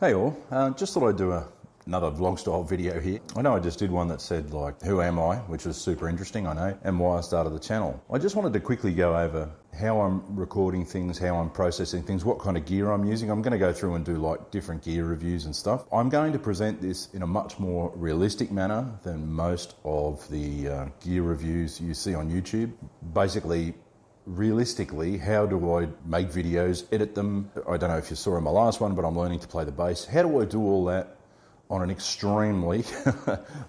Hey all, just thought I'd do another vlog style video here. I know I just did one that said like, who am I, which was super interesting, I know, and why I started the channel. I just wanted to quickly go over how I'm recording things, how I'm processing things, what kind of gear I'm using. I'm going to go through and do like different gear reviews and stuff. I'm going to present this in a much more realistic manner than most of the gear reviews you see on YouTube. Basically, realistically, how do I make videos, edit them? I don't know if you saw in my last one, but I'm learning to play the bass. How do I do all that on an extremely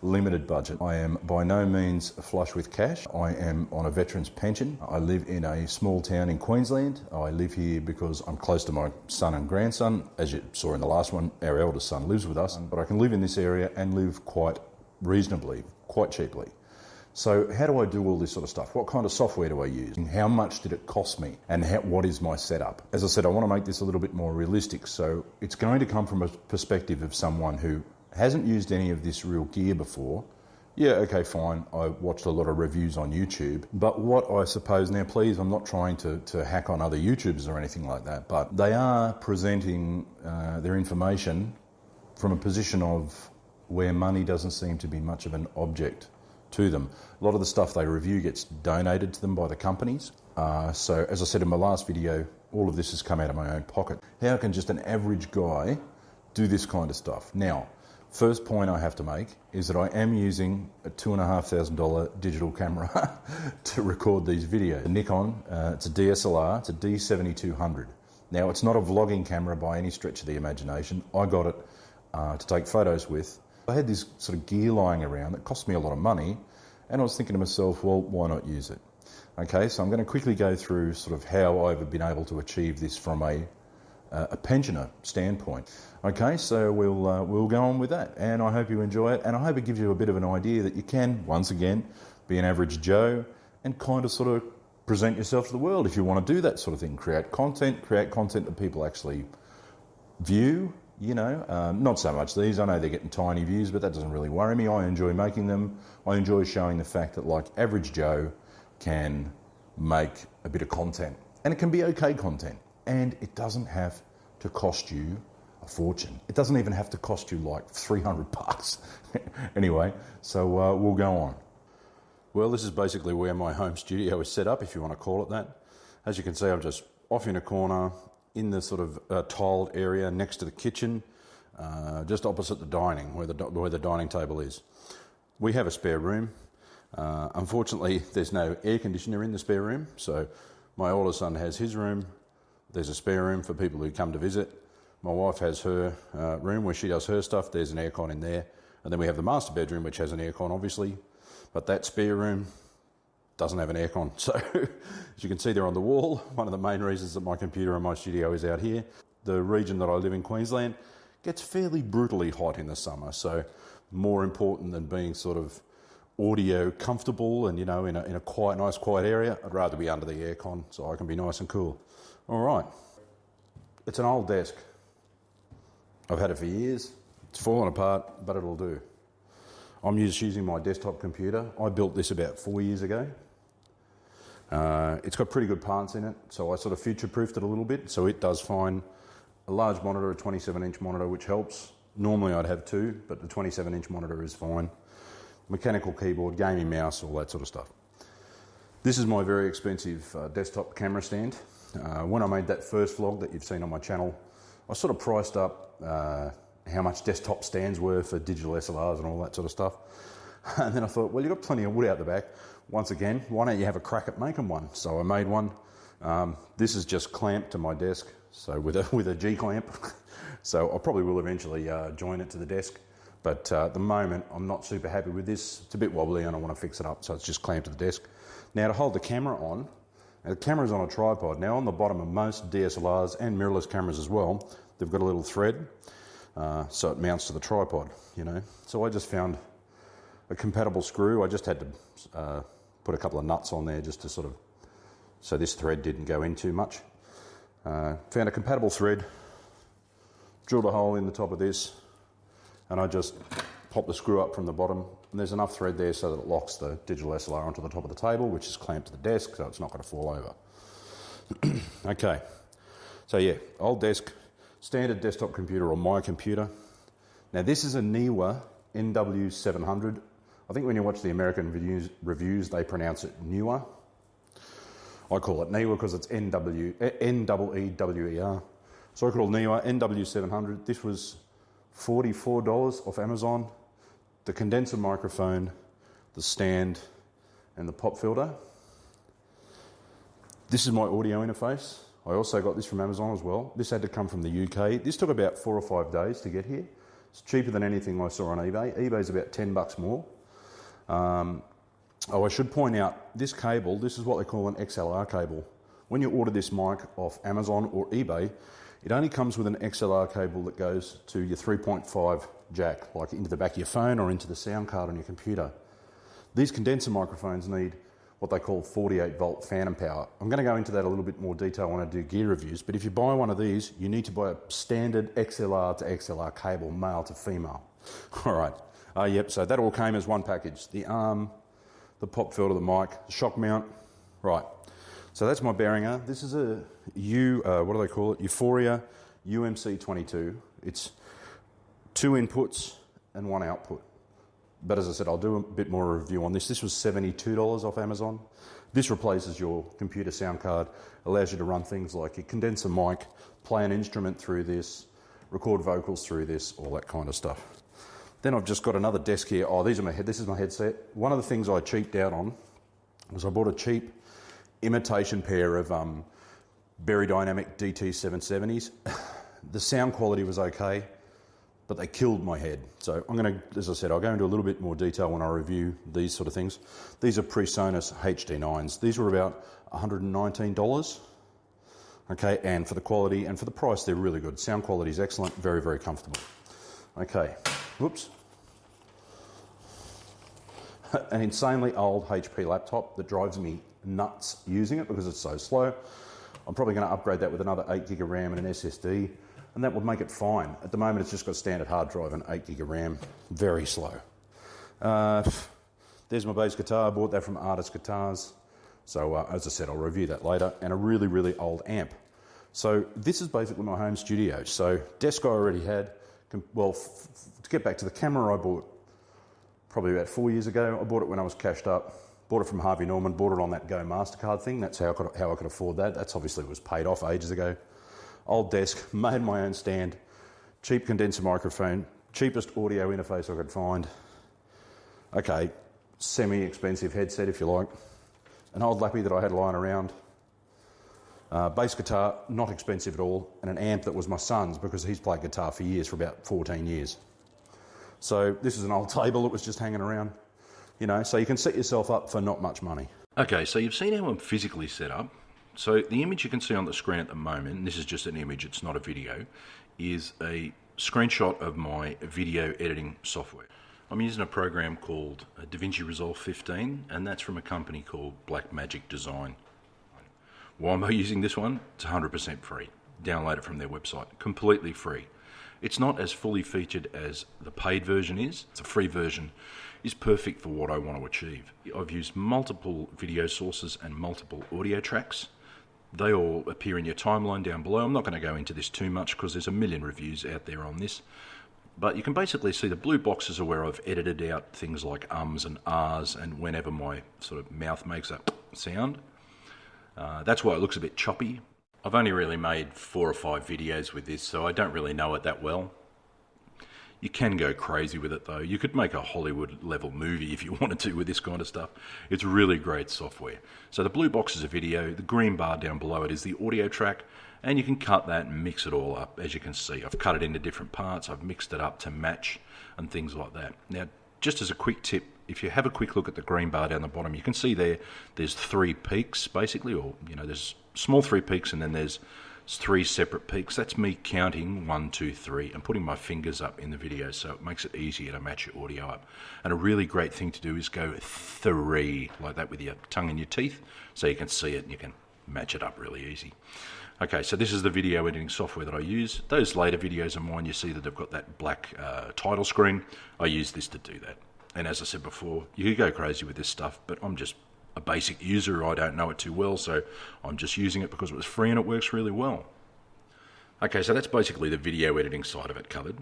limited budget? I am by no means flush with cash. I am on a veteran's pension. I live in a small town in Queensland. I live here because I'm close to my son and grandson. As you saw in the last one, our eldest son lives with us, but I can live in this area and live quite reasonably, quite cheaply. So how do I do all this sort of stuff? What kind of software do I use? And how much did it cost me? And what is my setup? As I said, I want to make this a little bit more realistic. So it's going to come from a perspective of someone who hasn't used any of this real gear before. Yeah, okay, fine. I watched a lot of reviews on YouTube. But what I suppose, now please, I'm not trying to hack on other YouTubers or anything like that, but they are presenting their information from a position of where money doesn't seem to be much of an object to them. A lot of the stuff they review gets donated to them by the companies. So as I said in my last video, all of this has come out of my own pocket. How can just an average guy do this kind of stuff? Now, first point I have to make is that I am using a $2,500 digital camera to record these videos. A Nikon, it's a DSLR, it's a D7200. Now, it's not a vlogging camera by any stretch of the imagination. I got it to take photos with. I had this sort of gear lying around that cost me a lot of money, and I was thinking to myself, well, why not use it? Okay, so I'm going to quickly go through sort of how I've been able to achieve this from a pensioner standpoint. Okay, so we'll go on with that, and I hope you enjoy it, and I hope it gives you a bit of an idea that you can, once again, be an average Joe and kind of sort of present yourself to the world if you want to do that sort of thing. Create content that people actually view. You know, not so much these. I know they're getting tiny views, but that doesn't really worry me. I enjoy making them. I enjoy showing the fact that like average Joe can make a bit of content, and it can be okay content, and it doesn't have to cost you a fortune. It doesn't even have to cost you like $300. Anyway, so we'll go on. Well, this is basically where my home studio is set up, if you want to call it that. As you can see, I'm just off in a corner, in the sort of tiled area next to the kitchen, just opposite the dining, where the dining table is. We have a spare room. Unfortunately, there's no air conditioner in the spare room, so my older son has his room. There's a spare room for people who come to visit. My wife has her room where she does her stuff. There's an aircon in there. And then we have the master bedroom, which has an aircon, obviously. But that spare room doesn't have an aircon. So as you can see there on the wall, one of the main reasons that my computer and my studio is out here. The region that I live in, Queensland, gets fairly brutally hot in the summer. So more important than being sort of audio comfortable and, you know, in a quiet, nice quiet area, I'd rather be under the aircon so I can be nice and cool. All right. It's an old desk. I've had it for years. It's fallen apart, but it'll do. I'm just using my desktop computer. I built this about 4 years ago. It's got pretty good parts in it, so I sort of future-proofed it a little bit, so it does fine. A large monitor, a 27-inch monitor, which helps. Normally I'd have two, but the 27-inch monitor is fine. Mechanical keyboard, gaming mouse, all that sort of stuff. This is my very expensive desktop camera stand. When I made that first vlog that you've seen on my channel, I sort of priced up how much desktop stands were for digital SLRs and all that sort of stuff. And then I thought, well, you've got plenty of wood out the back. Once again, why don't you have a crack at making one? So I made one. This is just clamped to my desk, so with a G-clamp. So I probably will eventually join it to the desk. But at the moment, I'm not super happy with this. It's a bit wobbly and I want to fix it up, so it's just clamped to the desk. Now to hold the camera on, the camera's on a tripod. Now on the bottom of most DSLRs and mirrorless cameras as well, they've got a little thread, so it mounts to the tripod, you know. So I just found a compatible screw. I just had to put a couple of nuts on there just to sort of, so this thread didn't go in too much. Found a compatible thread, drilled a hole in the top of this, and I just popped the screw up from the bottom, And there's enough thread there so that it locks the digital SLR onto the top of the table, which is clamped to the desk, so it's not going to fall over. Okay, so yeah, old desk, standard desktop computer or my computer. Now this is a Neewer NW700. I think when you watch the American reviews, they pronounce it Neewer. I call it Neewer because it's N-E-E-W-E-R. So I call it Neewer NW700. This was $44 off Amazon. The condenser microphone, the stand, and the pop filter. This is my audio interface. I also got this from Amazon as well. This had to come from the UK. This took about 4 or 5 days to get here. It's cheaper than anything I saw on eBay. eBay's about $10 more. I should point out, this cable, this is what they call an XLR cable. When you order this mic off Amazon or eBay, it only comes with an XLR cable that goes to your 3.5 jack, like into the back of your phone or into the sound card on your computer. These condenser microphones need what they call 48 volt phantom power. I'm going to go into that a little bit more detail when I do gear reviews, but if you buy one of these, you need to buy a standard XLR to XLR cable, male to female. All right. Yep, so that all came as one package. The arm, the pop filter, the mic, the shock mount. Right. So that's my Behringer. This is a what do they call it? U-phoria UMC22. It's 2 inputs and 1 output. But as I said, I'll do a bit more review on this. This was $72 off Amazon. This replaces your computer sound card, allows you to run things like your condenser mic, play an instrument through this, record vocals through this, all that kind of stuff. Then I've just got another desk here. Oh, this is my headset. One of the things I cheaped out on was I bought a cheap imitation pair of Behringer DT770s. The sound quality was okay, but they killed my head. So I'm going to, as I said, I'll go into a little bit more detail when I review these sort of things. These are PreSonus HD9s. These were about $119. Okay, and for the quality and for the price, they're really good. Sound quality is excellent, very, very comfortable. Okay, whoops. An insanely old HP laptop that drives me nuts using it because it's so slow. I'm probably going to upgrade that with another 8 gig of RAM and an SSD, and that would make it fine. At the moment, it's just got standard hard drive and 8 gig of RAM. Very slow. There's my bass guitar. I bought that from Artist Guitars. So as I said, I'll review that later. And a really, really old amp. So this is basically my home studio. So desk I already had. Well, to get back to the camera, I bought probably about 4 years ago. I bought it when I was cashed up. Bought it from Harvey Norman, bought it on that Go MasterCard thing. That's how I could afford that. That's obviously was paid off ages ago. Old desk, made my own stand, cheap condenser microphone, cheapest audio interface I could find. Okay, semi-expensive headset if you like. An old Lappy that I had lying around. Bass guitar, not expensive at all. And an amp that was my son's because he's played guitar for years, for about 14 years. So this is an old table that was just hanging around. You know, so you can set yourself up for not much money. Okay, so you've seen how I'm physically set up. So the image you can see on the screen at the moment, and this is just an image, it's not a video, is a screenshot of my video editing software. I'm using a program called Davinci Resolve 15, and that's from a company called Blackmagic Design. Why am I using this one? It's 100% free. Download it from their website, completely free. It's not as fully featured as the paid version is. It's a free version. Is perfect for what I want to achieve. I've used multiple video sources and multiple audio tracks. They all appear in your timeline down below. I'm not going to go into this too much because there's a million reviews out there on this. But you can basically see the blue boxes are where I've edited out things like ums and ahs and whenever my sort of mouth makes a sound. That's why it looks a bit choppy. I've only really made 4 or 5 videos with this, so I don't really know it that well. You can go crazy with it though. You could make a Hollywood level movie if you wanted to with this kind of stuff. It's really great software. So the blue box is a video, the green bar down below it is the audio track, and you can cut that and mix it all up. As you can see, I've cut it into different parts, I've mixed it up to match and things like that. Now, just as a quick tip, if you have a quick look at the green bar down the bottom, you can see there's 3 peaks basically, or there's small 3 peaks and then there's 3 separate peaks. That's me counting 1, 2, 3 and putting my fingers up in the video, so it makes it easier to match your audio up. And a really great thing to do is go 3 like that with your tongue in your teeth, so you can see it and you can match it up really easy. Okay, so this is the video editing software that I use. Those later videos of mine, you see that they've got that black title screen. I use this to do that. And as I said before, you could go crazy with this stuff, but I'm just a basic user. I don't know it too well, so I'm just using it because it was free and it works really well. Okay, so that's basically the video editing side of it covered.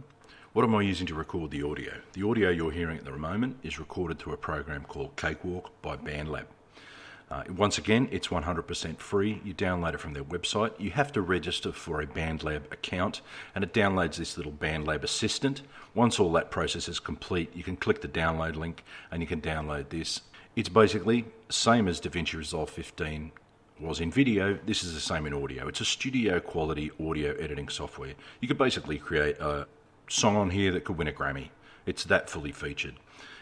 What am I using to record the audio? The audio you're hearing at the moment is recorded through a program called Cakewalk by Bandlab. Once again, it's 100% free. You download it from their website. You have to register for a Bandlab account, and it downloads this little Bandlab assistant. Once all that process is complete, you can click the download link and you can download this. It's basically same as Davinci Resolve 15 was in video. This is the same in audio. It's a studio quality audio editing software. You could basically create a song on here that could win a Grammy. It's that fully featured.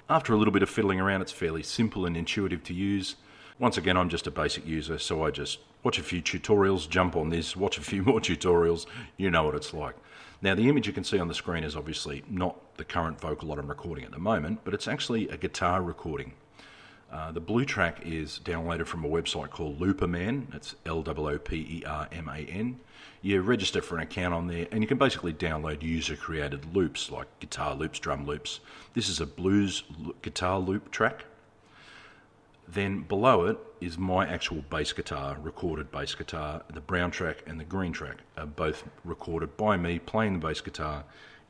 After a little bit of fiddling around, it's fairly simple and intuitive to use. Once again, I'm just a basic user, so I just watch a few tutorials, jump on this, watch a few more tutorials. You know what it's like. Now, the image you can see on the screen is obviously not the current vocal that I'm recording at the moment, but it's actually a guitar recording. The blue track is downloaded from a website called Looperman. It's Looperman. You register for an account on there, and you can basically download user-created loops like guitar loops, drum loops. This is a blues guitar loop track. Then below it is my actual bass guitar, recorded bass guitar. The brown track and the green track are both recorded by me playing the bass guitar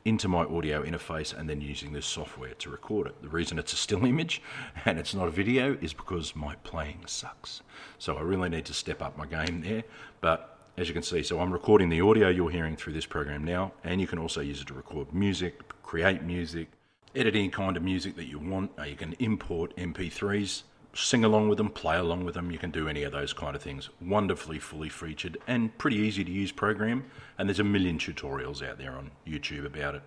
into my audio interface and then using this software to record it. The reason it's a still image and it's not a video is because my playing sucks. So I really need to step up my game there. But as you can see, so I'm recording the audio you're hearing through this program now, and you can also use it to record music, create music, edit any kind of music that you want. You can import MP3s, sing along with them, play along with them. You can do any of those kind of things. Wonderfully fully featured and pretty easy to use program. And there's a million tutorials out there on YouTube about it.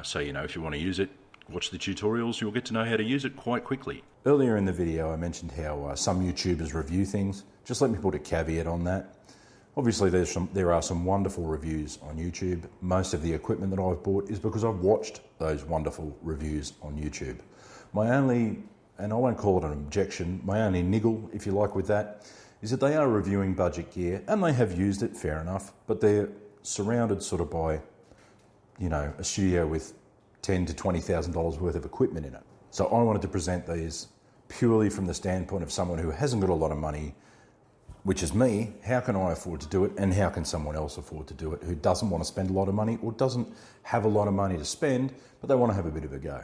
So, you know, if you want to use it, watch the tutorials. You'll get to know how to use it quite quickly. Earlier in the video, I mentioned how some YouTubers review things. Just let me put a caveat on that. Obviously, there are some wonderful reviews on YouTube. Most of the equipment that I've bought is because I've watched those wonderful reviews on YouTube. My only, and I won't call it an objection, my only niggle, if you like, with that, is that they are reviewing budget gear, and they have used it, fair enough, but they're surrounded sort of by, you know, a studio with $10,000 to $20,000 worth of equipment in it. So I wanted to present these purely from the standpoint of someone who hasn't got a lot of money, which is me. How can I afford to do it, and how can someone else afford to do it who doesn't want to spend a lot of money or doesn't have a lot of money to spend, but they want to have a bit of a go?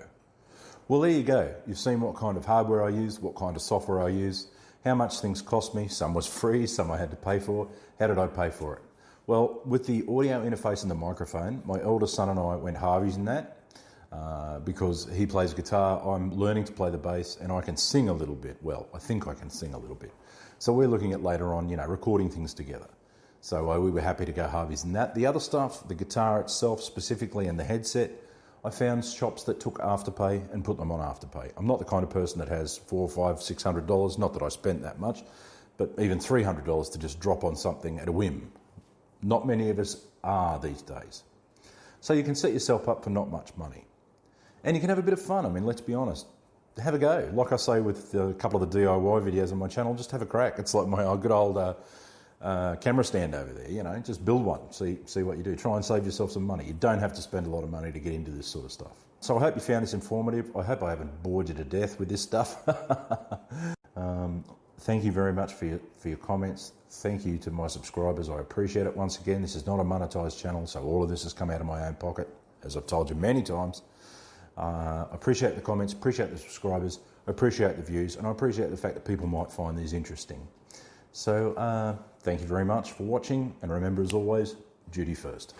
Well, there you go. You've seen what kind of hardware I use, what kind of software I use, how much things cost me. Some was free, some I had to pay for. How did I pay for it? Well, with the audio interface and the microphone, my eldest son and I went Harvey's in that because he plays guitar, I'm learning to play the bass, and I can sing a little bit. Well, I think I can sing a little bit. So we're looking at later on, you know, recording things together. So we were happy to go Harvey's in that. The other stuff, the guitar itself specifically and the headset, I found shops that took Afterpay and put them on Afterpay. I'm not the kind of person that has $400, $500, $600, not that I spent that much, but even $300 to just drop on something at a whim. Not many of us are these days. So you can set yourself up for not much money. And you can have a bit of fun. I mean, let's be honest. Have a go. Like I say with a couple of the DIY videos on my channel, just have a crack. It's like my good old camera stand over there, you know, just build one, see what you do. Try and save yourself some money. You don't have to spend a lot of money to get into this sort of stuff. So I hope you found this informative. I hope I haven't bored you to death with this stuff. Thank you very much for your comments. Thank you to my subscribers. I appreciate it. Once again, this is not a monetized channel, so all of this has come out of my own pocket, as I've told you many times. I appreciate the comments, appreciate the subscribers, I appreciate the views, and I appreciate the fact that people might find these interesting. So thank you very much for watching, and remember, as always, duty first.